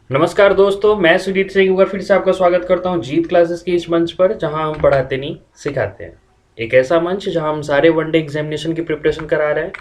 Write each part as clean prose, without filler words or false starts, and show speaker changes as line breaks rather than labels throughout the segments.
नमस्कार दोस्तों, मैं सुजीत सिंह एक बार फिर से आपका स्वागत करता हूं जीत क्लासेस के इस मंच पर, जहां हम पढ़ाते नहीं सिखाते हैं। एक ऐसा मंच जहां हम सारे वनडे एग्जामिनेशन की प्रिपरेशन करा रहे हैं।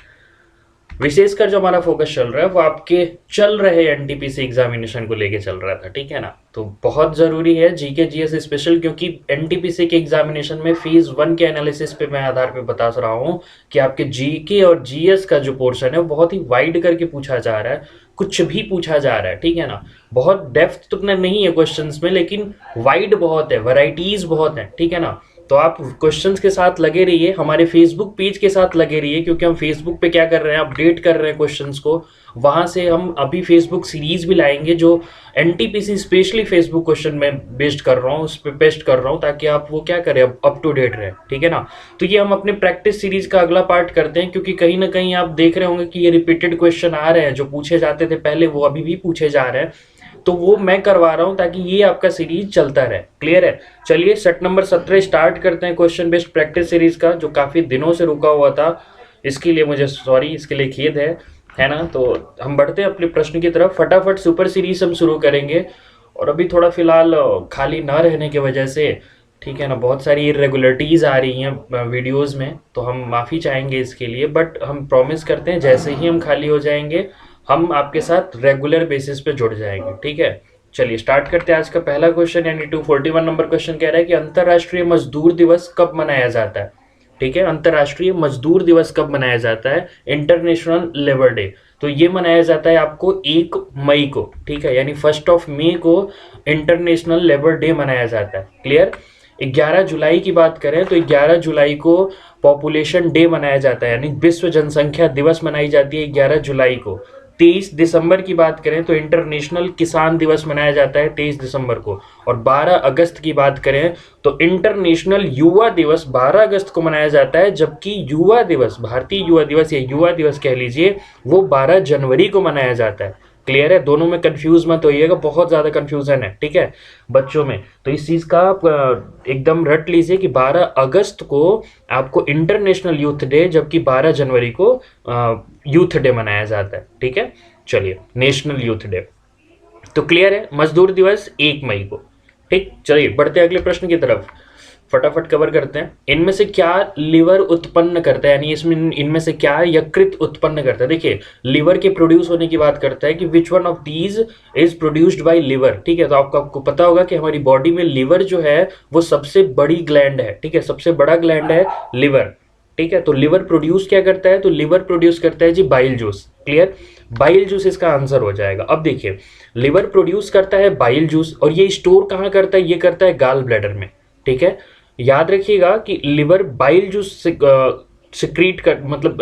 विशेषकर जो हमारा फोकस चल रहा है वो आपके चल रहे एनटीपीसी एग्जामिनेशन को लेके चल रहा था, ठीक है ना। तो बहुत ज़रूरी है जीके जीएस स्पेशल, क्योंकि एनटीपीसी के एग्जामिनेशन में फेज 1 के एनालिसिस पे मैं आधार पे बता रहा हूँ कि आपके जीके और जीएस का जो पोर्शन है वो बहुत ही वाइड करके पूछा जा रहा है। कुछ भी पूछा जा रहा है, ठीक है ना। बहुत डेप्थ तो नहीं है क्वेश्चंस में, लेकिन वाइड बहुत है, वैरायटीज बहुत है, ठीक है ना। तो आप क्वेश्चंस के साथ लगे रहिए, हमारे फेसबुक पेज के साथ लगे रहिए, क्योंकि हम फेसबुक पे क्या कर रहे हैं, अपडेट कर रहे हैं क्वेश्चंस को। वहां से हम अभी फेसबुक सीरीज भी लाएंगे जो एनटीपीसी स्पेशली फेसबुक क्वेश्चन में बेस्ड कर रहा हूँ, उस पर पेस्ट कर रहा हूँ, ताकि आप वो क्या करें, अप टू डेट रहे, ठीक है ना। तो ये हम अपने प्रैक्टिस सीरीज का अगला पार्ट करते हैं, क्योंकि कहीं ना कहीं आप देख रहे होंगे कि ये रिपीटेड क्वेश्चन आ रहे हैं, जो पूछे जाते थे पहले वो अभी भी पूछे जा रहे हैं। तो वो मैं करवा रहा हूं ताकि ये आपका सीरीज चलता रहे। क्लियर है। चलिए सेट नंबर 17 स्टार्ट करते हैं क्वेश्चन बेस्ड प्रैक्टिस सीरीज का, जो काफी दिनों से रुका हुआ था। इसके लिए मुझे सॉरी, इसके लिए खेद है ना। तो हम बढ़ते हैं अपने प्रश्न की तरफ। फटाफट सुपर सीरीज हम शुरू करेंगे। और अभी थोड़ा फिलहाल खाली ना रहने की वजह से, ठीक है ना, बहुत सारी इरेगुलरिटीज़ आ रही हैं वीडियोस में, तो हम माफ़ी चाहेंगे इसके लिए। बट हम प्रॉमिस करते हैं जैसे ही हम खाली हो जाएंगे हम आपके साथ रेगुलर बेसिस पे जुड़ जाएंगे, ठीक है। चलिए स्टार्ट करते हैं आज का पहला क्वेश्चन, यानी 241 नंबर क्वेश्चन कह रहा है कि अंतर्राष्ट्रीय मजदूर दिवस कब मनाया जाता है। ठीक है, अंतर्राष्ट्रीय मजदूर दिवस कब मनाया जाता है, इंटरनेशनल लेबर डे। तो ये मनाया जाता है आपको 1 मई को, ठीक है, यानी 1 मई को इंटरनेशनल लेबर डे मनाया जाता है। क्लियर। 11 जुलाई की बात करें तो 11 जुलाई को पॉपुलेशन डे मनाया जाता है, यानी विश्व जनसंख्या दिवस मनाई जाती है 11 जुलाई को। 23 दिसंबर की बात करें तो इंटरनेशनल किसान दिवस मनाया जाता है 23 दिसंबर को। और 12 अगस्त की बात करें तो इंटरनेशनल युवा दिवस 12 अगस्त को मनाया जाता है, जबकि युवा दिवस, भारतीय युवा दिवस या युवा दिवस कह लीजिए, वो 12 जनवरी को मनाया जाता है। क्लियर है। दोनों में कंफ्यूज मत होइएगा, बहुत ज़्यादा कंफ्यूजन है, ठीक है बच्चों में। तो इस चीज़ का आप एकदम रट लीजिए कि 12 अगस्त को आपको इंटरनेशनल यूथ डे, जबकि 12 जनवरी को यूथ डे मनाया जाता है, ठीक है। चलिए नेशनल यूथ डे। तो क्लियर है, मजदूर दिवस 1 मई को। ठीक, चलिए बढ़ते हैं अगले प्रश्न की तरफ, फटाफट कवर करते हैं। इनमें से क्या लिवर उत्पन्न करता है, यानी इसमें इनमें से क्या यकृत उत्पन्न करता है। देखिए लिवर के प्रोड्यूस होने की बात करता है कि which one of these is produced by liver. ठीक है, तो आपको पता होगा कि हमारी बॉडी में लिवर जो है वो सबसे बड़ी ग्लैंड है, ठीक है, सबसे बड़ा ग्लैंड है लिवर। ठीक है, तो लिवर प्रोड्यूस क्या करता है, तो लिवर प्रोड्यूस करता है जी bile juice. Clear, bile juice इसका आंसर हो जाएगा। अब देखिए लिवर प्रोड्यूस करता है बाइल जूस, और ये स्टोर कहाँ करता है, ये करता है गाल ब्लैडर में। ठीक है, याद रखिएगा कि लिवर बाइल जूस सिक्रीट कर मतलब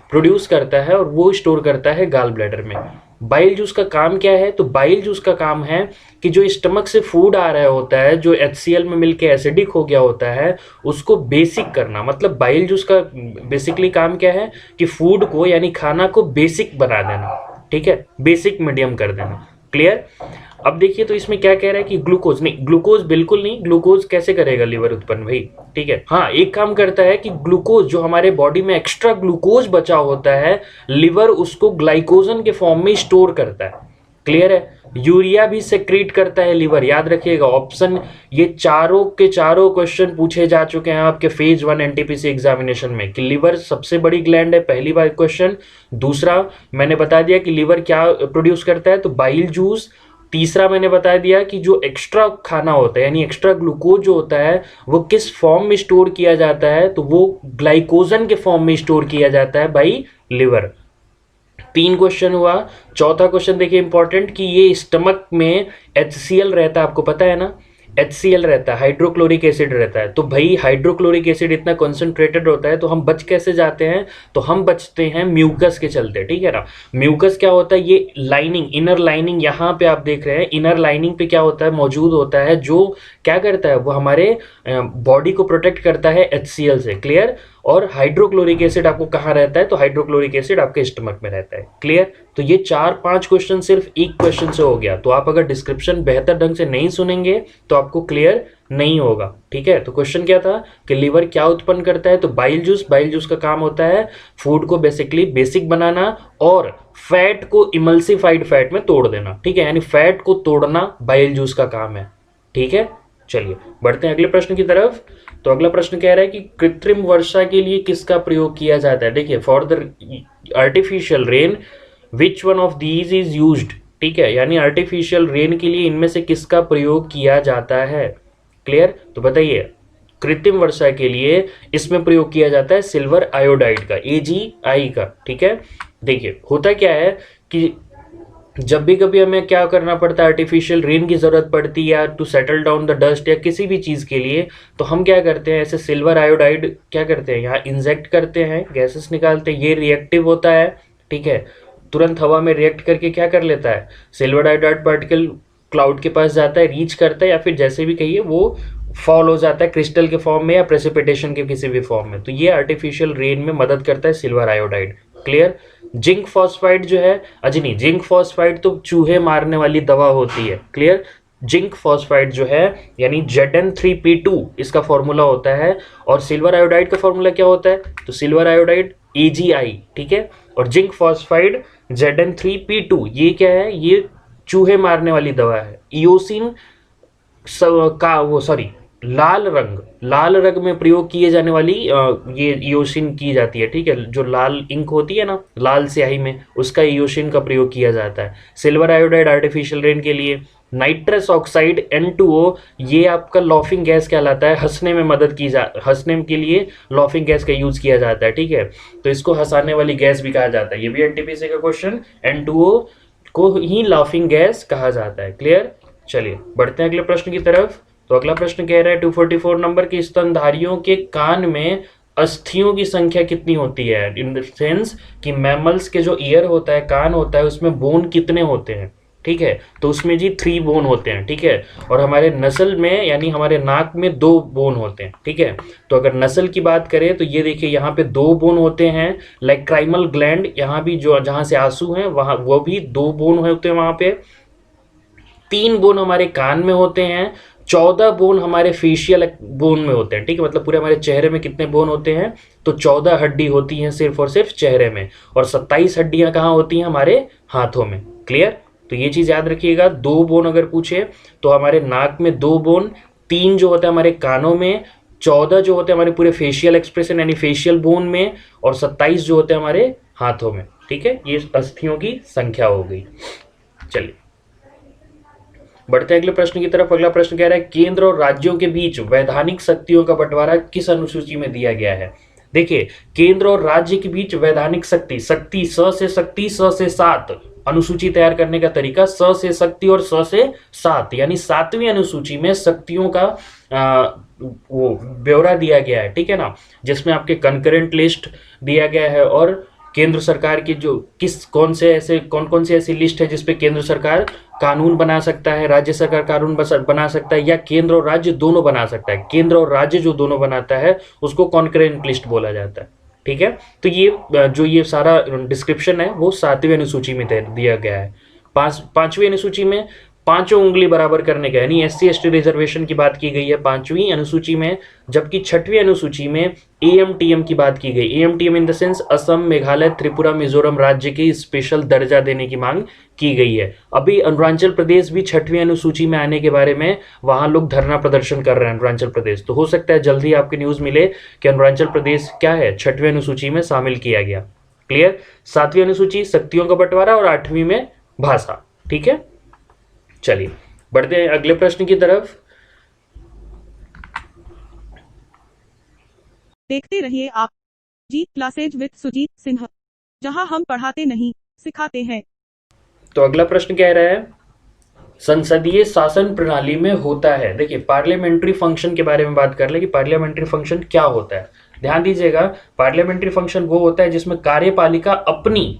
प्रोड्यूस करता है और वो स्टोर करता है गाल ब्लैडर में। बाइल जूस का काम क्या है, तो बाइल जूस का काम है कि जो स्टमक से फूड आ रहा होता है, जो HCl में मिलके एसिडिक हो गया होता है, उसको बेसिक करना। मतलब बाइल जूस का बेसिकली काम क्या है कि फूड को यानी खाना को बेसिक बना देना, ठीक है, बेसिक मीडियम कर देना। क्लियर। अब देखिए तो इसमें क्या कह रहा है कि ग्लूकोज नहीं, ग्लूकोज बिल्कुल नहीं, ग्लूकोज कैसे करेगा लिवर उत्पन्न भाई। ठीक है, हाँ एक काम करता है कि ग्लूकोज जो हमारे बॉडी में एक्स्ट्रा ग्लूकोज बचा होता है, लिवर उसको ग्लाइकोजन के फॉर्म में स्टोर करता है। क्लियर है। यूरिया भी सेक्रीट करता है लिवर, याद रखिएगा ऑप्शन, ये चारों के चारों क्वेश्चन पूछे जा चुके हैं आपके फेज 1 एनटीपीसी एग्जामिनेशन में कि लिवर सबसे बड़ी ग्लैंड है, पहली बार क्वेश्चन। दूसरा मैंने बता दिया कि लिवर क्या प्रोड्यूस करता है, तो बाइल जूस। तीसरा मैंने बता दिया कि जो एक्स्ट्रा खाना होता है यानी एक्स्ट्रा ग्लूकोज जो होता है वो किस फॉर्म में स्टोर किया जाता है, तो वो ग्लाइकोजन के फॉर्म में स्टोर किया जाता है बाई लिवर। 3 क्वेश्चन हुआ। चौथा क्वेश्चन देखिए इंपॉर्टेंट, कि ये स्टमक में HCl रहता है, आपको पता है ना, HCl रहता है, हाइड्रोक्लोरिक एसिड रहता है। तो भाई हाइड्रोक्लोरिक एसिड इतना कॉन्सेंट्रेटेड होता है, तो हम बच कैसे जाते हैं, तो हम बचते हैं म्यूकस के चलते। ठीक है ना। म्यूकस क्या होता है, ये लाइनिंग, इनर लाइनिंग, यहाँ पे आप देख रहे हैं इनर लाइनिंग पे क्या होता है, मौजूद होता है, जो क्या करता है, वो हमारे बॉडी को प्रोटेक्ट करता है HCl से। क्लियर। और हाइड्रोक्लोरिक एसिड आपको कहाँ रहता है, तो हाइड्रोक्लोरिक एसिड आपके स्टमक में रहता है। क्लियर? तो ये 4-5 क्वेश्चन सिर्फ एक क्वेश्चन से हो गया। तो आप अगर डिस्क्रिप्शन बेहतर ढंग से नहीं सुनेंगे तो आपको क्लियर नहीं होगा। ठीक है, तो क्वेश्चन क्या था कि लीवर क्या उत्पन्न करता है, तो बाइल जूस। बाइल जूस का काम होता है फूड को बेसिकली बेसिक बनाना और फैट को इमल्सिफाइड फैट में तोड़ देना। ठीक है, यानी फैट को तोड़ना बाइल जूस का काम है। ठीक है, चलिए बढ़ते हैं अगले प्रश्न की तरफ। तो अगला प्रश्न कह रहा है कि कृत्रिम वर्षा के लिए किसका प्रयोग किया जाता है। देखिए, for the artificial rain which one of these is used. ठीक है, यानी आर्टिफिशियल रेन के लिए इनमें से किसका प्रयोग किया जाता है। क्लियर? तो बताइए, कृत्रिम वर्षा के लिए इसमें प्रयोग किया जाता है सिल्वर आयोडाइड का, AgI का। ठीक है, देखिए होता क्या है कि जब भी कभी हमें क्या करना पड़ता है, आर्टिफिशियल रेन की जरूरत पड़ती है या to settle down the dust या किसी भी चीज़ के लिए, तो हम क्या करते हैं, ऐसे सिल्वर आयोडाइड क्या करते हैं, यहाँ इंजेक्ट करते हैं, गैसेस निकालते हैं। ये रिएक्टिव होता है। ठीक है, तुरंत हवा में रिएक्ट करके क्या कर लेता है, सिल्वर आयोडाइड पार्टिकल क्लाउड के पास जाता है, रीच करता है, या फिर जैसे भी कहिए वो फॉल हो जाता है क्रिस्टल के फॉर्म में या प्रेसिपिटेशन के किसी भी फॉर्म में। तो ये आर्टिफिशियल रेन में मदद करता है silver iodide. Clear? Zinc phosphide जो है, अजी नहीं, जिंक फॉस्फाइड तो चूहे मारने वाली दवा होती है। क्लियर? जिंक फॉस्फाइड जो है यानी Zn3P2 इसका फॉर्मूला होता है, और सिल्वर आयोडाइड का फॉर्मूला क्या होता है, तो सिल्वर आयोडाइड AgI। ठीक है, और जिंक फॉस्फाइड Zn3P2 ये क्या है, ये चूहे मारने वाली दवा है। इयोसिन का वो सॉरी लाल रंग में प्रयोग किए जाने वाली ये इयोसिन की जाती है। ठीक है, जो लाल इंक होती है ना, लाल स्याही में, उसका इयोसिन का प्रयोग किया जाता है। सिल्वर आयोडाइड आर्टिफिशियल रेन के लिए। नाइट्रस ऑक्साइड N2O ये आपका लॉफिंग गैस कहलाता है, हंसने के लिए लॉफिंग गैस का यूज किया जाता है। ठीक है, तो इसको हंसाने वाली गैस भी कहा जाता है। ये भी एनटीपीसी का क्वेश्चन, N2O को ही लाफिंग गैस कहा जाता है। क्लियर? चलिए बढ़ते हैं अगले प्रश्न की तरफ। तो अगला प्रश्न कह रहा है 244 नंबर के स्तनधारियों के कान में अस्थियों की संख्या कितनी होती है, इन द सेंस कि मैमल्स के जो ईयर होता है, कान होता है, उसमें बोन कितने होते हैं। ठीक है, तो उसमें जी 3 बोन होते हैं। ठीक है, और हमारे नस्ल में यानी हमारे नाक में 2 बोन होते हैं। ठीक है, तो अगर नस्ल की बात करें तो ये देखिए यहाँ पे 2 बोन होते हैं। लाइक्राइमल ग्लैंड, यहाँ भी जो जहाँ से आंसू हैं वहाँ वो भी 2 बोन होते हैं वहाँ पे। 3 बोन हमारे कान में होते हैं, 14 बोन हमारे फेशियल बोन में होते हैं। ठीक है, मतलब पूरे हमारे चेहरे में कितने बोन होते हैं, तो 14 हड्डी होती हैं सिर्फ और सिर्फ चेहरे में, और 27 हड्डियां कहाँ होती हैं, हमारे हाथों में। क्लियर? तो ये चीज याद रखिएगा, 2 बोन अगर पूछे तो हमारे नाक में 2 बोन, 3 जो होते हैं हमारे कानों में, 14 जो होते हैं हमारे पूरे फेशियल एक्सप्रेशन यानी फेशियल बोन में, और 27 जो होते हैं हमारे हाथों में। ठीक है, ये अस्थियों की संख्या हो गई। चलिए बढ़ते हैं अगले प्रश्न की तरफ। अगला प्रश्न कह रहा है केंद्र और राज्यों के बीच वैधानिक शक्तियों का बंटवारा किस अनुसूची में दिया गया है। देखिए, केंद्र और राज्य के बीच वैधानिक शक्ति, स से 7 अनुसूची तैयार करने का तरीका, स से शक्ति और स से 7 यानी 7वीं अनुसूची में शक्तियों का वो ब्यौरा दिया गया है। ठीक है ना, जिसमें आपके कंकरेंट लिस्ट दिया गया है, और केंद्र सरकार की जो कौन कौन सी ऐसी लिस्ट है जिसपे केंद्र सरकार कानून बना सकता है, राज्य सरकार कानून बना सकता है, या केंद्र और राज्य दोनों बना सकता है। केंद्र और राज्य जो दोनों बनाता है उसको कॉन्करेंट लिस्ट बोला जाता है। ठीक है, तो ये सारा डिस्क्रिप्शन है वो 7वीं अनुसूची में दिया गया है। 5वीं अनुसूची में 5 उंगली बराबर करने का यानी SC/ST रिजर्वेशन की बात की गई है 5वीं अनुसूची में, जबकि 6वीं अनुसूची में AMTM की बात की गई। AMTM in the sense Assam, Meghalaya, Tripura, Mizoram राज्य के स्पेशल दर्जा देने की मांग की गई है। अभी अरुणाचल प्रदेश भी 6वीं अनुसूची में आने के बारे में वहां लोग धरना प्रदर्शन कर रहे हैं अरुणाचल प्रदेश। तो हो सकता है जल्दी आपकी न्यूज मिले कि अरुणाचल प्रदेश क्या है, 6वीं अनुसूची में शामिल किया गया। क्लियर? 7वीं अनुसूची शक्तियों का बंटवारा, और 8वीं में भाषा। ठीक है, चलिए बढ़ते हैं अगले प्रश्न की तरफ।
देखते रहिए आप जीत क्लासेज विद सुजीत सिन्हा, जहां हम पढ़ाते नहीं सिखाते हैं।
तो अगला प्रश्न कह रहा है संसदीय शासन प्रणाली में होता है। देखिए, पार्लियामेंट्री फंक्शन के बारे में बात कर ले कि पार्लियामेंट्री फंक्शन क्या होता है। ध्यान दीजिएगा, पार्लियामेंट्री फंक्शन वो होता है जिसमें कार्यपालिका अपनी,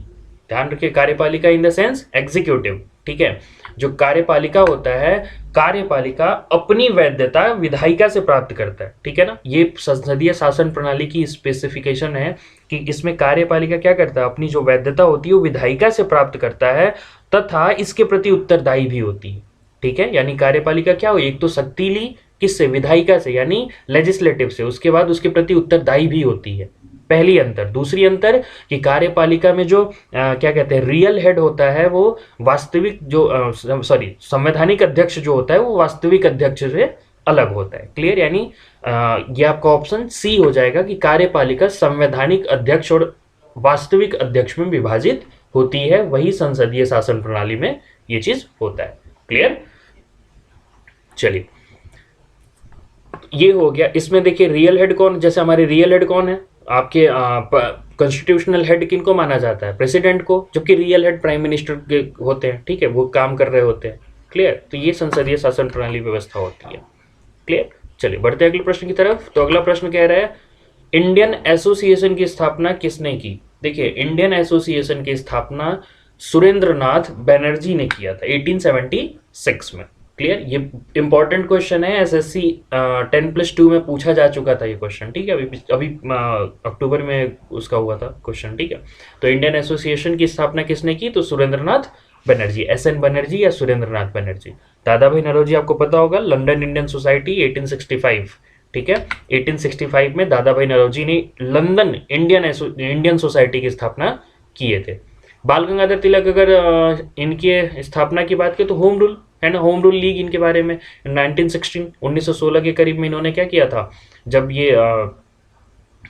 ध्यान रखिए, कार्यपालिका इन द सेंस एग्जीक्यूटिव, ठीक है। जो कार्यपालिका होता है, कार्यपालिका अपनी वैधता विधायिका से प्राप्त करता है, ठीक है ना। ये संसदीय शासन प्रणाली की स्पेसिफिकेशन है कि इसमें कार्यपालिका क्या करता है, अपनी जो वैधता होती है वो विधायिका से प्राप्त करता है तथा इसके प्रति उत्तरदायी भी होती है, ठीक है। यानी कार्यपालिका क्या हुई, एक तो शक्ति ली किससे, विधायिका से यानी लेजिस्लेटिव से, उसके बाद उसके प्रति उत्तरदायी भी होती है, पहली अंतर। दूसरी अंतर कि कार्यपालिका में जो क्या कहते हैं रियल हेड होता है वो वास्तविक जो संवैधानिक अध्यक्ष जो होता है वो वास्तविक अध्यक्ष से अलग होता है। क्लियर, यानी ये आपका ऑप्शन सी हो जाएगा कि कार्यपालिका संवैधानिक अध्यक्ष और वास्तविक अध्यक्ष में विभाजित होती है, वही संसदीय शासन प्रणाली में ये चीज होता है। क्लियर, चलिए ये हो गया। इसमें देखिए रियल हेड कौन, जैसे हमारे रियल हेड कौन है आपके कॉन्स्टिट्यूशनल हेड किनको माना जाता है, प्रेसिडेंट को, जबकि रियल हेड प्राइम मिनिस्टर के होते हैं, ठीक है, वो काम कर रहे होते हैं। क्लियर, तो ये संसदीय शासन प्रणाली व्यवस्था होती है। क्लियर, चलिए बढ़ते हैं अगले प्रश्न की तरफ। तो अगला प्रश्न कह रहा है इंडियन एसोसिएशन की स्थापना किसने की। देखिए इंडियन एसोसिएशन की स्थापना सुरेंद्रनाथ बनर्जी ने किया था 1876 में। क्लियर, ये इंपॉर्टेंट क्वेश्चन है, एसएससी 10+2 में पूछा जा चुका था ये क्वेश्चन, ठीक है। अभी अक्टूबर में उसका हुआ था क्वेश्चन, ठीक है। तो इंडियन एसोसिएशन की स्थापना किसने की, तो सुरेंद्रनाथ बनर्जी, एसएन बनर्जी या सुरेंद्रनाथ बनर्जी। दादा भाई नौरोजी आपको पता होगा, लंदन इंडियन सोसाइटी 1865, ठीक है। 1865 में दादा भाई नौरोजी ने लंदन इंडियन सोसाइटी की स्थापना किए थे। बाल गंगाधर तिलक अगर इनके स्थापना की बात करें तो होम रूल है ना, होम रूल लीग इनके बारे में 1916 के करीब में इन्होंने क्या किया था, जब ये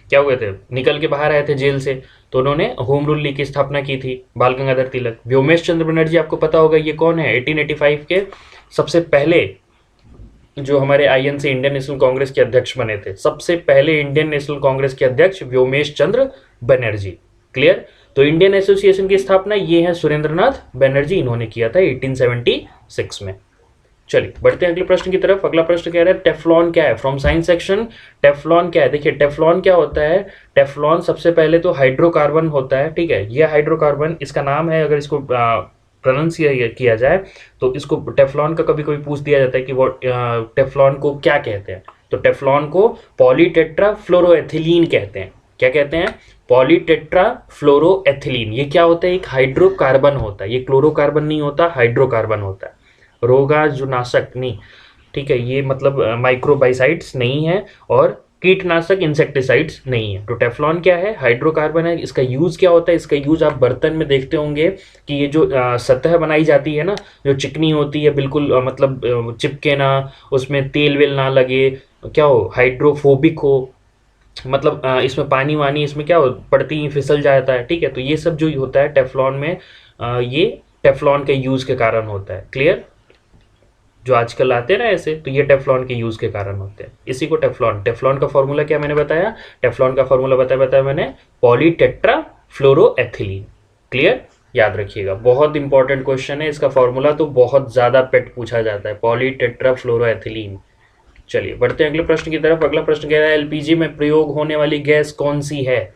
क्या हुए थे, निकल के बाहर आए थे जेल से, तो उन्होंने होम रूल लीग की स्थापना की थी बाल गंगाधर तिलक। व्योमेश चंद्र बनर्जी आपको पता होगा ये कौन है, 1885 के सबसे पहले जो हमारे आईएनसी इंडियन नेशनल कांग्रेस के अध्यक्ष बने थे, सबसे पहले इंडियन नेशनल कांग्रेस के अध्यक्ष व्योमेश चंद्र बनर्जी। क्लियर, तो इंडियन एसोसिएशन की स्थापना ये है सुरेंद्रनाथ बनर्जी, इन्होंने किया था 1876 में। चलिए बढ़ते हैं अगले प्रश्न की तरफ। अगला प्रश्न कह रहा है टेफ्लॉन क्या है, फ्रॉम साइंस सेक्शन। टेफ्लॉन क्या है, देखिए टेफ्लॉन क्या होता है, टेफ्लॉन सबसे पहले तो हाइड्रोकार्बन होता है, ठीक है। यह हाइड्रोकार्बन इसका नाम है, अगर इसको प्रोनाउंस किया जाए तो इसको टेफ्लॉन का कभी कभी पूछ दिया जाता है कि वो टेफ्लॉन को क्या कहते हैं, तो टेफ्लॉन को पॉलीटेट्राफ्लोरोएथिलीन कहते हैं। क्या कहते हैं, पॉलीटेट्राफ्लोरोएथिलीन। ये क्या होता है, एक हाइड्रोकार्बन होता है, ये क्लोरोकार्बन नहीं होता, हाइड्रोकार्बन होता है, रोगाणुनाशक नहीं, ठीक है। ये मतलब माइक्रोबाइसाइड्स नहीं है और कीटनाशक इंसेक्टिसाइड्स नहीं है। तो टेफ्लॉन क्या है, हाइड्रोकार्बन है। इसका यूज क्या होता है, इसका यूज आप बर्तन में देखते होंगे कि ये जो सतह बनाई जाती है ना, जो चिकनी होती है बिल्कुल, मतलब चिपके ना, उसमें तेल वेल ना लगे, क्या हो, हाइड्रोफोबिक हो, मतलब इसमें पानी वानी इसमें क्या हो, पड़ती ही फिसल जाता है, ठीक है। तो ये सब जो होता है टेफ्लॉन में, ये टेफ्लॉन के यूज के कारण होता है। क्लियर, जो आजकल आते हैं ना ऐसे, तो ये टेफ्लॉन के यूज के कारण होते हैं, इसी को टेफ्लॉन। टेफ्लॉन का फॉर्मूला क्या मैंने बताया, टेफ्लॉन का फॉर्मूला बताया मैंने, पॉलीटेट्राफ्लोरोएथिलीन। क्लियर, याद रखिएगा, बहुत इंपॉर्टेंट क्वेश्चन है, इसका फॉर्मूला तो बहुत ज्यादा पेट पूछा जाता है, पॉलीटेट्राफ्लोरोएथिलीन। चलिए बढ़ते हैं अगले प्रश्न की तरफ। अगला प्रश्न कह रहा है एलपीजी में प्रयोग होने वाली गैस कौन सी है।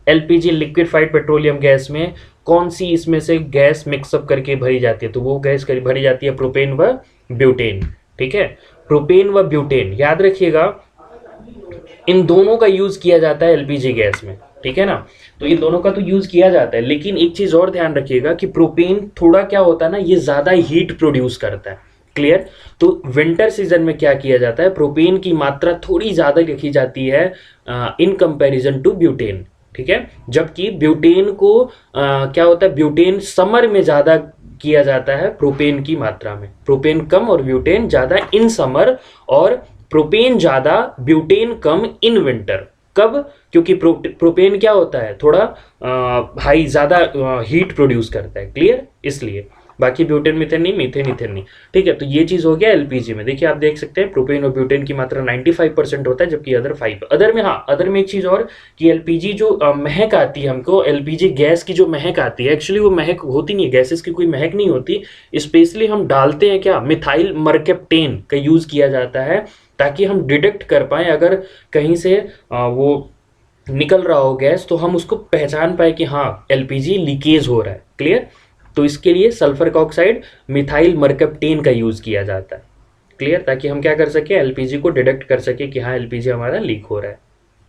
एलपीजी लिक्विफाइड पेट्रोलियम गैस में कौन सी इसमें से गैस मिक्सअप करके भरी जाती है, तो वो गैस भरी जाती है प्रोपेन व ब्यूटेन, ठीक है। प्रोपेन व ब्यूटेन, याद रखिएगा इन दोनों का यूज किया जाता है एलपीजी गैस में, ठीक है ना। तो इन दोनों का तो यूज किया जाता है, लेकिन एक चीज और ध्यान रखिएगा कि प्रोपेन थोड़ा क्या होता है ना, ये ज्यादा हीट प्रोड्यूस करता है। क्लियर, तो विंटर सीजन में क्या किया जाता है, प्रोपेन की मात्रा थोड़ी ज्यादा रखी जाती है इन कंपैरिजन टू ब्यूटेन, ठीक है। जबकि ब्यूटेन को क्या होता है, ब्यूटेन समर में ज्यादा किया जाता है प्रोपेन की मात्रा में, प्रोपेन कम और ब्यूटेन ज्यादा इन समर, और प्रोपेन ज्यादा ब्यूटेन कम इन विंटर। कब, क्योंकि प्रोपेन क्या होता है, थोड़ा हाई ज्यादा हीट प्रोड्यूस करता है। क्लियर, इसलिए, बाकी ब्यूटेन मीथेन नहीं, मीथेन इथेन नहीं, ठीक है। तो ये चीज हो गया एलपीजी में। देखिए आप देख सकते हैं प्रोपेन और ब्यूटेन की मात्रा 95% होता है, जबकि अदर 5। अदर में, हाँ, अदर में एक चीज और कि एलपीजी जो महक आती है हमको, एलपीजी गैस की जो महक आती है, एक्चुअली वो महक होती नहीं है, गैसेस की कोई महक नहीं होती। स्पेशली हम डालते हैं क्या, मिथाइल मरकेप्टेन का यूज किया जाता है, ताकि हम डिटेक्ट कर पाए अगर कहीं से वो निकल रहा हो गैस, तो हम उसको पहचान पाए कि हाँ एलपीजी लीकेज हो रहा है। क्लियर, तो इसके लिए सल्फर का ऑक्साइड मिथाइल मरकप्टेन का यूज किया जाता है। क्लियर, ताकि हम क्या कर सके, एलपीजी को डिटेक्ट कर सके कि हाँ एलपीजी हमारा लीक हो रहा है।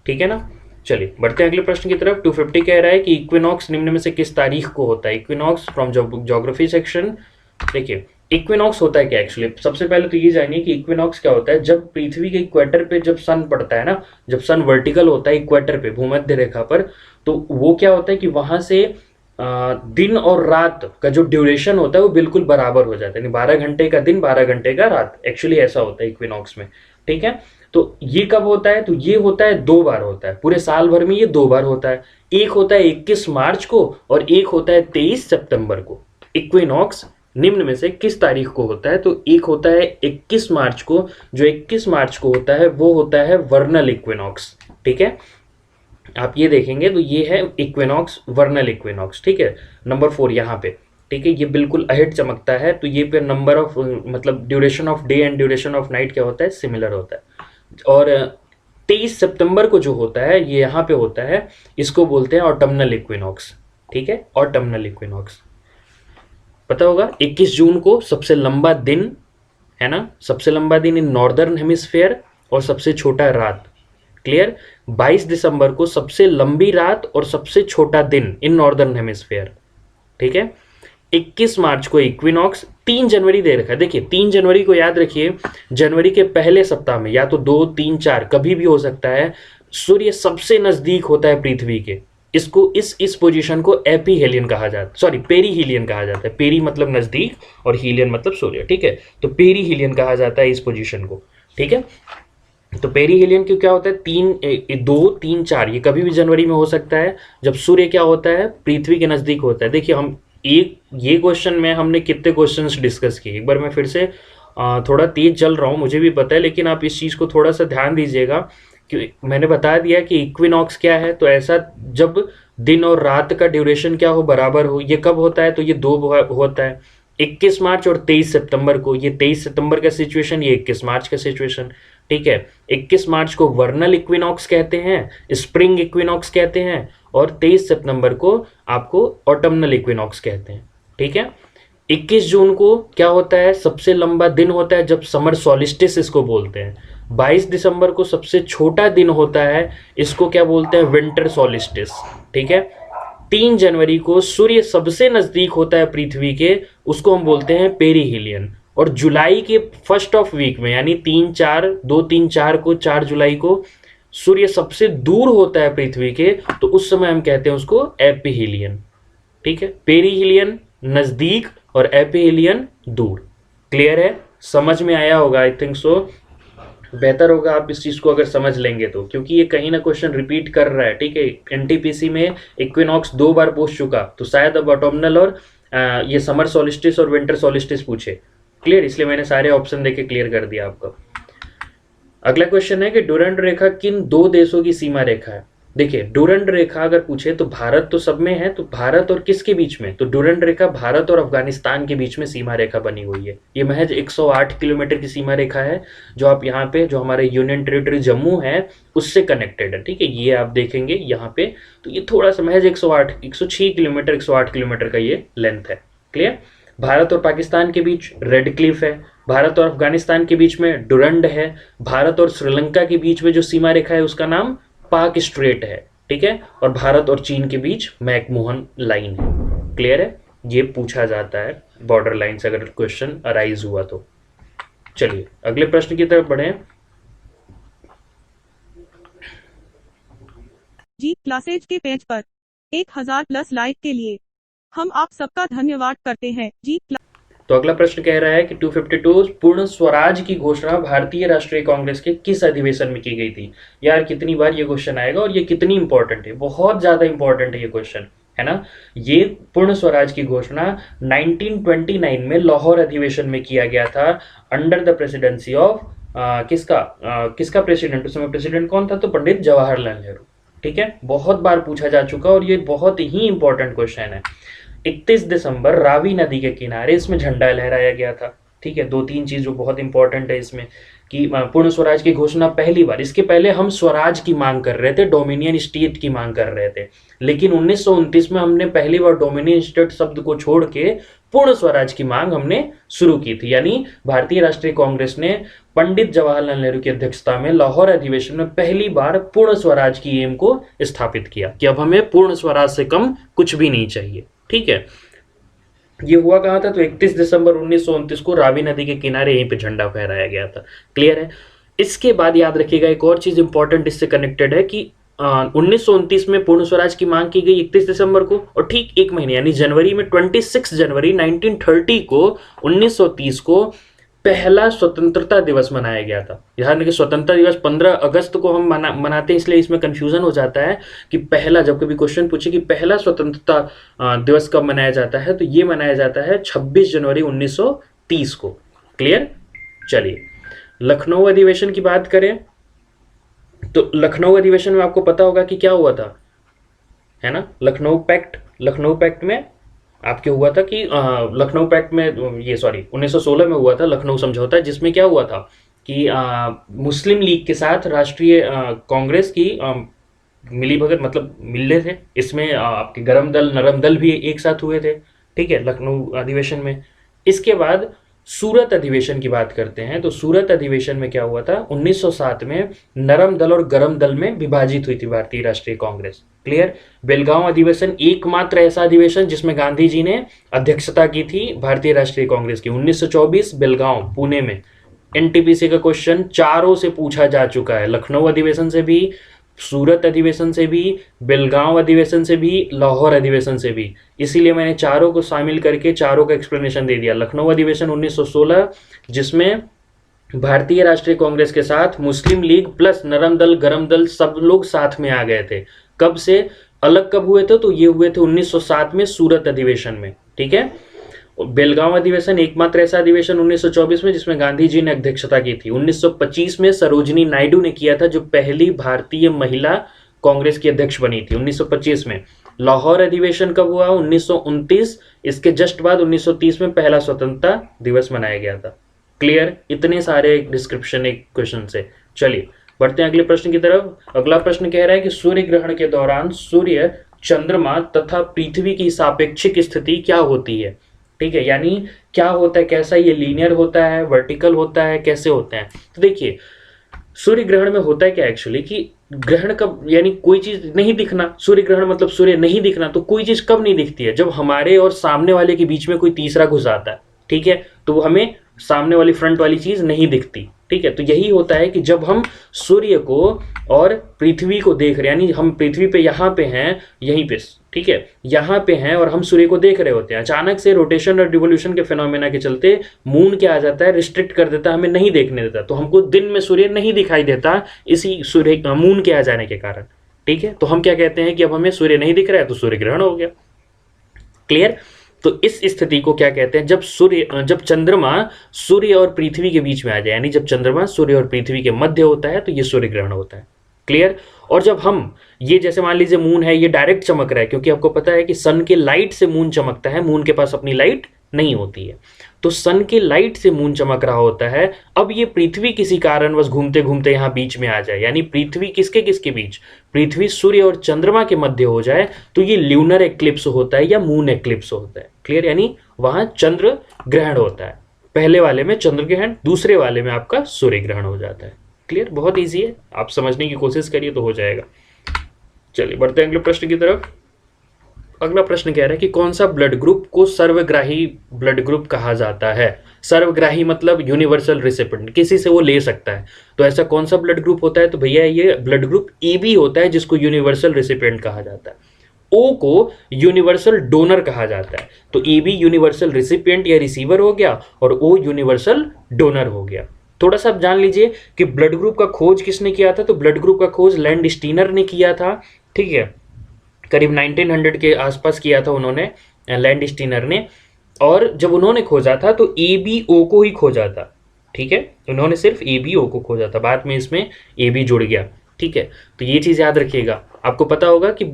ठीक है ना। चलिए बढ़ते हैं अगले प्रश्न की तरफ। 250 कह रहा है कि इक्विनॉक्स निम्न में से किस तारीख को होता है। Equinox from geography section. देखिए इक्विनॉक्स होता है क्या एक्चुअली, सबसे पहले तो ये जानिए कि इक्विनॉक्स क्या होता है। जब पृथ्वी के इक्वेटर पे जब सन पड़ता है ना, जब सन वर्टिकल होता है इक्वेटर पे, भूमध्य रेखा पर, तो वो क्या होता है कि वहां से दिन और रात का जो ड्यूरेशन होता है वो बिल्कुल बराबर हो जाता है, यानी 12 घंटे का दिन 12 घंटे का रात, एक्चुअली ऐसा होता है इक्विनॉक्स में। ठीक है, तो ये कब होता है, तो ये होता है 2 बार होता है पूरे साल भर में, ये 2 बार होता है। एक होता है 21 मार्च को और एक होता है 23 सितंबर को। इक्विनॉक्स निम्न में से किस तारीख को होता है, तो एक होता है 21 मार्च को, जो 21 मार्च को होता है वो होता है वर्नल इक्विनॉक्स। ठीक है, आप ये देखेंगे तो ये है इक्विनॉक्स, वर्नल इक्विनॉक्स। ठीक है, नंबर 4 यहाँ पे। ठीक है, ये बिल्कुल अहेड चमकता है, तो ये पे नंबर ऑफ मतलब duration of day and duration of night क्या होता है, सिमिलर होता है। और 23 सितंबर को जो होता है ये यहाँ पे होता है, इसको बोलते हैं ऑटमनल इक्विनॉक्स। ठीक है, ऑटमनल इक्विनॉक्स पता होगा। 21 जून को सबसे लंबा दिन है ना, सबसे लंबा दिन इन नॉर्दर्न हेमिस्फेयर और सबसे छोटा रात। क्लियर। 22 दिसंबर को सबसे लंबी रात और सबसे छोटा दिन इन नॉर्दर्न हेमिस्फेयर। ठीक है, 21 मार्च को इक्विनॉक्स। 3 जनवरी दे रखा है, देखिए 3 जनवरी को याद रखिए, जनवरी के पहले सप्ताह में या तो 2, 3, 4 कभी भी हो सकता है, सूर्य सबसे नजदीक होता है पृथ्वी के। इसको इस पोजीशन को एपीहेलियन कहा जाता है, सॉरी पेरीहीलियन कहा जाता है। पेरी मतलब नजदीक और हीलियन मतलब सूर्य। ठीक है, तो पेरीहीलियन कहा जाता है इस पोजीशन को। ठीक है, तो पेरीहेलियन क्यों क्या होता है, 2, 3, 4 ये कभी भी जनवरी में हो सकता है, जब सूर्य क्या होता है, पृथ्वी के नजदीक होता है। देखिए हम एक ये क्वेश्चन में हमने कितने क्वेश्चंस डिस्कस किए, एक बार मैं फिर से थोड़ा तेज चल रहा हूँ मुझे भी पता है, लेकिन आप इस चीज़ को थोड़ा सा ध्यान दीजिएगा कि मैंने बता दिया कि इक्विनॉक्स क्या है। तो ऐसा जब दिन और रात का ड्यूरेशन क्या हो, बराबर हो, ये कब होता है, तो ये 2 होता है, 21 मार्च और 23 सितंबर को। ये 23 सितंबर का सिचुएशन, ये 21 मार्च का सिचुएशन। ठीक है, 21 मार्च को वर्नल इक्विनॉक्स कहते हैं, स्प्रिंग इक्विनॉक्स कहते हैं, और 23 सितंबर को आपको ऑटमनल इक्विनॉक्स कहते हैं। ठीक है, 21 जून को क्या होता है, सबसे लंबा दिन होता है जब समर सॉलिस्टिस इसको बोलते हैं। 22 दिसंबर को सबसे छोटा दिन होता है, इसको क्या बोलते हैं, विंटर सॉलिस्टिस। ठीक है, 3 जनवरी को सूर्य सबसे नजदीक होता है पृथ्वी के, उसको हम बोलते हैं पेरीहीलियन। और जुलाई के फर्स्ट ऑफ वीक में यानी 2, 3, 4 को, 4 जुलाई को सूर्य सबसे दूर होता है पृथ्वी के, तो उस समय हम कहते हैं उसको एपीहीलियन। ठीक है, पेरीहीलियन नजदीक और एपीहीलियन दूर। क्लियर है, समझ में आया होगा आई थिंक सो। बेहतर होगा आप इस चीज को अगर समझ लेंगे तो, क्योंकि ये कहीं ना क्वेश्चन रिपीट कर रहा है। ठीक है, एनटीपीसी में इक्विनॉक्स 2 बार पूछ चुका, तो शायद अब ऑटोमनल और ये समर सोलिस्टिस और विंटर सोलिस्टिस पूछे। क्लियर, इसलिए मैंने सारे ऑप्शन देके क्लियर कर दिया आपको। अगला क्वेश्चन है कि डुरंड रेखा किन 2 देशों की सीमा रेखा है। देखिए डुरंड रेखा अगर पूछे तो भारत तो सब में है, तो भारत और किसके बीच में, तो डुरंड रेखा भारत और अफगानिस्तान के बीच में सीमा रेखा बनी हुई है। ये महज 108 किलोमीटर की सीमा रेखा है, जो आप यहाँ पे, जो हमारे यूनियन टेरिटरी जम्मू है उससे कनेक्टेड है। ठीक है, ये आप देखेंगे यहाँ पे, तो ये थोड़ा सा महज 106 किलोमीटर, 108 किलोमीटर का ये लेंथ है। क्लियर। भारत और पाकिस्तान के बीच रेड क्लिफ है, भारत और अफगानिस्तान के बीच में डुरंड है, भारत और श्रीलंका के बीच में जो सीमा रेखा है उसका नाम पाक स्ट्रेट है। ठीक है, और भारत और चीन के बीच मैकमोहन लाइन है। क्लियर है, ये पूछा जाता है बॉर्डर लाइन से अगर क्वेश्चन अराइज हुआ तो। चलिए अगले प्रश्न की तरफ बढ़े।
जी क्लासेज के पेज पर 1000+ लाइक के लिए हम आप सबका धन्यवाद करते हैं। जी
तो अगला प्रश्न कह रहा है कि 252 पूर्ण स्वराज की घोषणा भारतीय राष्ट्रीय कांग्रेस के किस अधिवेशन में की गई थी। यार कितनी बार ये क्वेश्चन आएगा और ये कितनी इंपॉर्टेंट है, बहुत ज्यादा इंपॉर्टेंट है ये क्वेश्चन, है ना। ये पूर्ण स्वराज की घोषणा 1929 में लाहौर अधिवेशन में किया गया था, अंडर द प्रेसिडेंसी ऑफ किसका प्रेसिडेंट, उस समय प्रेसिडेंट कौन था, तो पंडित जवाहरलाल नेहरू। ठीक है, बहुत बार पूछा जा चुका और ये बहुत ही इंपॉर्टेंट क्वेश्चन है। 31 दिसंबर रावी नदी के किनारे इसमें झंडा लहराया गया था। ठीक है, 2-3 चीज जो बहुत इंपॉर्टेंट है इसमें कि पूर्ण स्वराज की घोषणा पहली बार, इसके पहले हम स्वराज की मांग कर रहे थे, डोमिनियन स्टेट की मांग कर रहे थे, लेकिन 1929 में हमने पहली बार डोमिनियन स्टेट शब्द को छोड़ के पूर्ण स्वराज की मांग हमने शुरू की थी। यानी भारतीय राष्ट्रीय कांग्रेस ने पंडित जवाहरलाल नेहरू की अध्यक्षता में लाहौर अधिवेशन में पहली बार पूर्ण स्वराज की एम को स्थापित किया कि अब हमें पूर्ण स्वराज से कम कुछ भी नहीं चाहिए। ठीक है, ये हुआ कहाँ था, तो 31 दिसंबर 1929 को रावी नदी के किनारे यहीं पे झंडा फहराया गया था। क्लियर है। इसके बाद याद रखिएगा एक और चीज इंपॉर्टेंट इससे कनेक्टेड है कि 1929 में पूर्ण स्वराज की मांग की गई 31 दिसंबर को, और ठीक एक महीने यानी जनवरी में 26 जनवरी 1930 को 1930 को पहला स्वतंत्रता दिवस मनाया गया था। ध्यान रखिए, स्वतंत्रता दिवस 15 अगस्त को हम मनाते हैं, इसलिए इसमें कंफ्यूजन हो जाता है कि पहला, जब कभी क्वेश्चन पूछे कि पहला स्वतंत्रता दिवस कब मनाया जाता है, तो ये मनाया जाता है 26 जनवरी 1930 को। क्लियर। चलिए, लखनऊ अधिवेशन की बात करें तो लखनऊ अधिवेशन में आपको पता होगा कि क्या हुआ था, है ना, लखनऊ पैक्ट में आपके हुआ था कि लखनऊ पैक्ट में, ये सॉरी 1916 में हुआ था लखनऊ समझौता, जिसमें क्या हुआ था कि मुस्लिम लीग के साथ राष्ट्रीय कांग्रेस की मिली भगत, मतलब मिल थे। इसमें आपके गरम दल नरम दल भी एक साथ हुए थे। ठीक है, लखनऊ अधिवेशन में। इसके बाद सूरत अधिवेशन की बात करते हैं तो सूरत अधिवेशन में क्या हुआ था, 1907 में नरम दल और गरम दल में विभाजित हुई थी भारतीय राष्ट्रीय कांग्रेस। क्लियर। बेलगांव अधिवेशन एकमात्र ऐसा अधिवेशन जिसमें गांधी जी ने अध्यक्षता की थी भारतीय राष्ट्रीय कांग्रेस की, 1924 बेलगांव पुणे में। एनटीपीसी का क्वेश्चन चारों से पूछा जा चुका है, लखनऊ अधिवेशन से भी, सूरत अधिवेशन से भी, बेलगांव अधिवेशन से भी, लाहौर अधिवेशन से भी। इसीलिए मैंने चारों को शामिल करके चारों का एक्सप्लेनेशन दे दिया। लखनऊ अधिवेशन 1916 जिसमें भारतीय राष्ट्रीय कांग्रेस के साथ मुस्लिम लीग प्लस नरम दल गरम दल सब लोग साथ में आ गए थे। कब से अलग कब हुए थे, तो ये हुए थे 1907 में सूरत अधिवेशन में। ठीक है। बेलगांव अधिवेशन एकमात्र ऐसा अधिवेशन 1924 में जिसमें गांधी जी ने अध्यक्षता की थी। 1925 में सरोजिनी नायडू ने किया था, जो पहली भारतीय महिला कांग्रेस की अध्यक्ष बनी थी 1925 में। लाहौर अधिवेशन कब हुआ, 1929। इसके जस्ट बाद 1930 में पहला स्वतंत्रता दिवस मनाया गया था। क्लियर। इतने सारे डिस्क्रिप्शन एक क्वेश्चन से। चलिए बढ़ते हैं अगले प्रश्न की तरफ। अगला प्रश्न कह रहा है कि सूर्य ग्रहण के दौरान सूर्य, चंद्रमा तथा पृथ्वी की सापेक्षिक स्थिति क्या होती है। ठीक है, यानी क्या होता है, कैसा ये लीनियर होता है, वर्टिकल होता है, कैसे होता है। तो देखिए सूर्य ग्रहण में होता है क्या एक्चुअली कि ग्रहण कब, यानी कोई चीज नहीं दिखना। सूर्य ग्रहण मतलब सूर्य नहीं दिखना। तो कोई चीज कब नहीं दिखती है, जब हमारे और सामने वाले के बीच में कोई तीसरा घुस आता है। ठीक है, तो हमें सामने वाली फ्रंट वाली चीज नहीं दिखती। ठीक है, तो यही होता है कि जब हम सूर्य को और पृथ्वी को देख रहे हैं, यानी हम पृथ्वी पे यहाँ पे हैं, यहीं पे, ठीक है, यहाँ पे हैं और हम सूर्य को देख रहे होते हैं। अचानक से रोटेशन और रिवोल्यूशन के फिनोमेना के चलते मून क्या आ जाता है, रिस्ट्रिक्ट कर देता है, हमें नहीं देखने देता, तो हमको दिन में सूर्य नहीं दिखाई देता, इसी सूर्य मून के आ जाने के कारण। ठीक है, तो हम क्या कहते हैं कि अब हमें सूर्य नहीं दिख रहा है तो सूर्य ग्रहण हो गया। क्लियर। तो इस स्थिति को क्या कहते हैं, जब चंद्रमा सूर्य और पृथ्वी के बीच में आ जाए, यानी जब चंद्रमा सूर्य और पृथ्वी के मध्य होता है तो ये सूर्य ग्रहण होता है। क्लियर। और जब हम ये, जैसे मान लीजिए मून है, ये डायरेक्ट चमक रहा है, क्योंकि आपको पता है कि सन के लाइट से मून चमकता है, मून के पास अपनी लाइट नहीं होती है, तो सन के लाइट से मून चमक रहा होता है। अब ये पृथ्वी किसी कारणवश घूमते घूमते यहाँ बीच में आ जाए, यानी पृथ्वी किसके किसके बीच, पृथ्वी सूर्य और चंद्रमा के मध्य हो जाए, तो ये ल्यूनर एक्लिप्स होता है या मून एक्लिप्स होता है। क्लियर। यानी वहां चंद्र ग्रहण होता है, पहले वाले में चंद्र ग्रहण, दूसरे वाले में आपका सूर्य ग्रहण हो जाता है। क्लियर। बहुत ईजी है, आप समझने की कोशिश करिए तो हो जाएगा। चलिए बढ़ते हैं अगले प्रश्न की तरफ। अगला प्रश्न कह रहा है कि कौन सा ब्लड ग्रुप को सर्वग्राही ब्लड ग्रुप कहा जाता है। सर्वग्राही मतलब यूनिवर्सल रिसिपेंट, किसी से वो ले सकता है। तो ऐसा कौन सा ब्लड ग्रुप होता है, तो भैया ये ब्लड ग्रुप AB होता है, जिसको यूनिवर्सल रिसिपेंट कहा जाता है। O को यूनिवर्सल डोनर कहा जाता है। तो AB यूनिवर्सल रिसिपेंट या रिसीवर हो गया और O यूनिवर्सल डोनर हो गया। थोड़ा सा आप जान लीजिए कि ब्लड ग्रुप का खोज किसने किया था, तो ब्लड ग्रुप का खोज लैंडस्टीनर ने किया था। ठीक है, करीब 1900 के आसपास किया था उन्होंने, लैंडस्टीनर ने। और जब उन्होंने खोजा था तो ABO को ही खोजा था। ठीक है, उन्होंने सिर्फ ABO को खोजा था, बाद में इसमें AB जुड़ गया। ठीक है, तो ये चीज़ याद रखिएगा। आपको पता होगा कि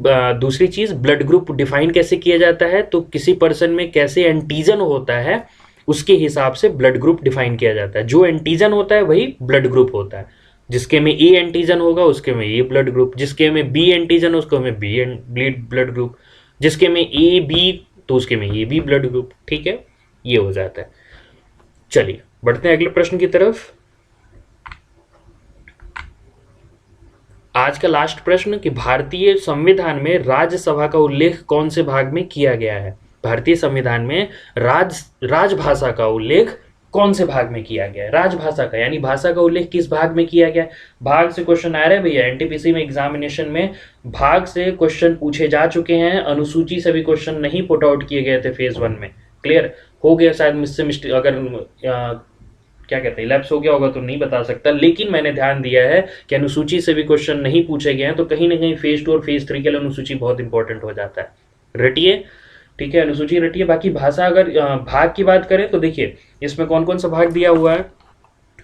दूसरी चीज़, ब्लड ग्रुप डिफाइन कैसे किया जाता है, तो किसी पर्सन में कैसे एंटीजन होता है, उसके हिसाब से ब्लड ग्रुप डिफाइन किया जाता है। जो एंटीजन होता है वही ब्लड ग्रुप होता है। जिसके में ए एंटीजन होगा उसके में ए ब्लड ग्रुप, जिसके में बी एंटीजन उसको में बी ब्लड ग्रुप, जिसके में ए बी तो उसके में ए बी ब्लड ग्रुप। ठीक है, ये हो जाता है। चलिए बढ़ते हैं अगले प्रश्न की तरफ। आज का लास्ट प्रश्न कि भारतीय संविधान में राज्यसभा का उल्लेख कौन से भाग में किया गया है? भारतीय संविधान में राजभाषा का उल्लेख कौन से भाग में किया गया है? राजभाषा का यानी भाषा का उल्लेख किस भाग में किया गया है? भाग से क्वेश्चन आ रहे हैं भैया, एनटीपीसी में एग्जामिनेशन में भाग से क्वेश्चन पूछे जा चुके हैं। अनुसूची से भी क्वेश्चन नहीं पुट आउट किए गए थे फेज 1 में। क्लियर हो गया शायद मुझसे मिस्टेक, अगर क्या कहते हैं लैप्स हो गया होगा तो नहीं बता सकता, लेकिन मैंने ध्यान दिया है कि अनुसूची से भी क्वेश्चन नहीं पूछे गए हैं, तो कहीं ना कहीं फेज 2 और फेज 3 के लिए अनुसूची बहुत इंपॉर्टेंट हो जाता है। रटिए, ठीक है, अनुसूची रटिए। बाकी भाषा अगर भाग की बात करें तो देखिए इसमें कौन कौन सा भाग दिया हुआ है।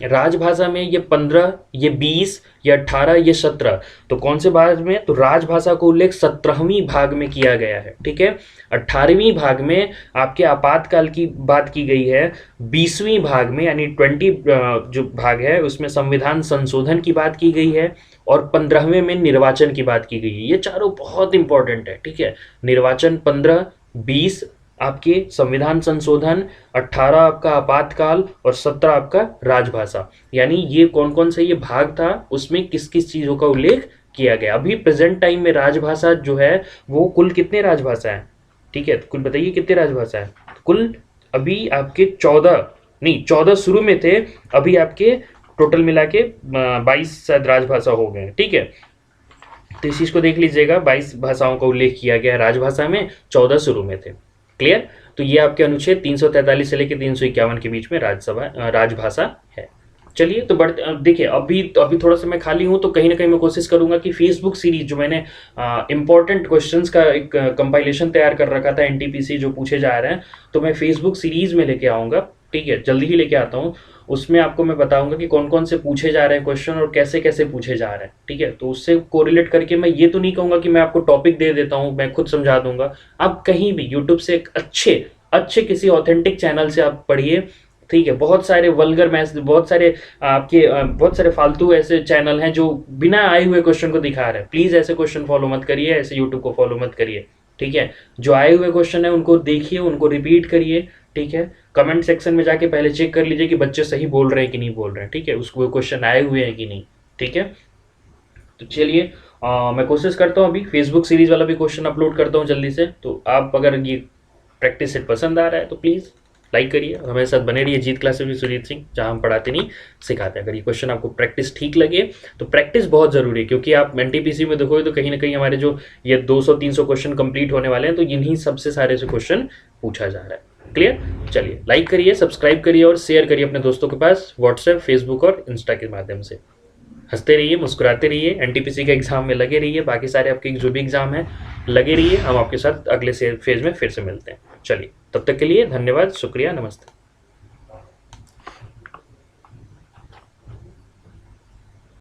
राजभाषा में ये 15, ये 20, ये 18, ये 17। तो कौन से भाग में? तो राजभाषा का उल्लेख 17वीं भाग में किया गया है। ठीक है, 18वीं भाग में आपके आपातकाल की बात की गई है। 20वीं भाग में यानी 20 जो भाग है उसमें संविधान संशोधन की बात की गई है, और 15वें में निर्वाचन की बात की गई है। ये चारों बहुत इंपॉर्टेंट है। ठीक है, निर्वाचन 15, 20 आपके संविधान संशोधन, 18 आपका आपातकाल और 17 आपका राजभाषा। यानी ये कौन कौन सा ये भाग था, उसमें किस किस चीज़ों का उल्लेख किया गया। अभी प्रेजेंट टाइम में राजभाषा जो है वो कुल कितने राजभाषा है? ठीक है, तो कुल बताइए कितने राजभाषा है? कुल अभी आपके 14 शुरू में थे, अभी आपके टोटल मिला के 22 शायद राजभाषा हो गए। ठीक है, तो इस चीज़ को देख लीजिएगा, 22 भाषाओं का उल्लेख किया गया है राजभाषा में, 14 शुरू में थे। क्लियर? तो ये आपके अनुच्छेद 343 से लेकर 351 के बीच में राजभाषा है। चलिए तो बढ़ते, देखिए अभी थोड़ा सा मैं खाली हूँ, तो कहीं ना कहीं मैं कोशिश करूंगा कि फेसबुक सीरीज जो मैंने इंपॉर्टेंट क्वेश्चंस का एक कंपाइलेशन तैयार कर रखा था एनटीपीसी जो पूछे जा रहे हैं, तो मैं फेसबुक सीरीज में लेके आऊँगा। ठीक है, जल्दी ही लेके आता हूँ। उसमें आपको मैं बताऊंगा कि कौन कौन से पूछे जा रहे हैं क्वेश्चन और कैसे कैसे पूछे जा रहे हैं। ठीक है, तो उससे कोरिलेट करके मैं ये तो नहीं कहूँगा कि मैं आपको टॉपिक दे देता हूँ, मैं खुद समझा दूंगा। आप कहीं भी यूट्यूब से एक अच्छे किसी ऑथेंटिक चैनल से आप पढ़िए। ठीक है, बहुत सारे वल्गर मैथ्स, बहुत सारे फालतू ऐसे चैनल हैं जो बिना आए हुए क्वेश्चन को दिखा रहे हैं। प्लीज़ ऐसे क्वेश्चन फॉलो मत करिए, ऐसे यूट्यूब को फॉलो मत करिए। ठीक है, जो आए हुए क्वेश्चन है उनको देखिए, उनको रिपीट करिए। ठीक है, कमेंट सेक्शन में जाके पहले चेक कर लीजिए कि बच्चे सही बोल रहे हैं कि नहीं बोल रहे हैं। ठीक है, उसको क्वेश्चन आए हुए हैं कि नहीं। ठीक है, तो चलिए मैं कोशिश करता हूँ अभी फेसबुक सीरीज वाला भी क्वेश्चन अपलोड करता हूँ जल्दी से। तो आप अगर ये प्रैक्टिस सेट पसंद आ रहा है तो प्लीज़ लाइक करिए, हमारे साथ बने रहिए जीत क्लासेस में सुजीत सिंह, जहाँ हम पढ़ाते नहीं सिखाते। अगर ये क्वेश्चन आपको प्रैक्टिस ठीक लगे तो प्रैक्टिस बहुत ज़रूरी है, क्योंकि आप एनटीपीसी में देखोगे तो कहीं ना कहीं हमारे जो ये 200-300 क्वेश्चन कंप्लीट होने वाले हैं, तो इन्हीं सबसे सारे से क्वेश्चन पूछा जा रहा है। क्लियर? चलिए लाइक करिए, सब्सक्राइब करिए और शेयर करिए अपने दोस्तों के पास व्हाट्सएप, फेसबुक और इंस्टा के माध्यम से। हंसते रहिए, मुस्कुराते रहिए, एनटीपीसी के एग्जाम में लगे रहिए, बाकी सारे आपके जो भी एग्जाम है लगे रहिए। हम आपके साथ अगले फेज में फिर से मिलते हैं। चलिए तब तक के लिए धन्यवाद, शुक्रिया, नमस्ते।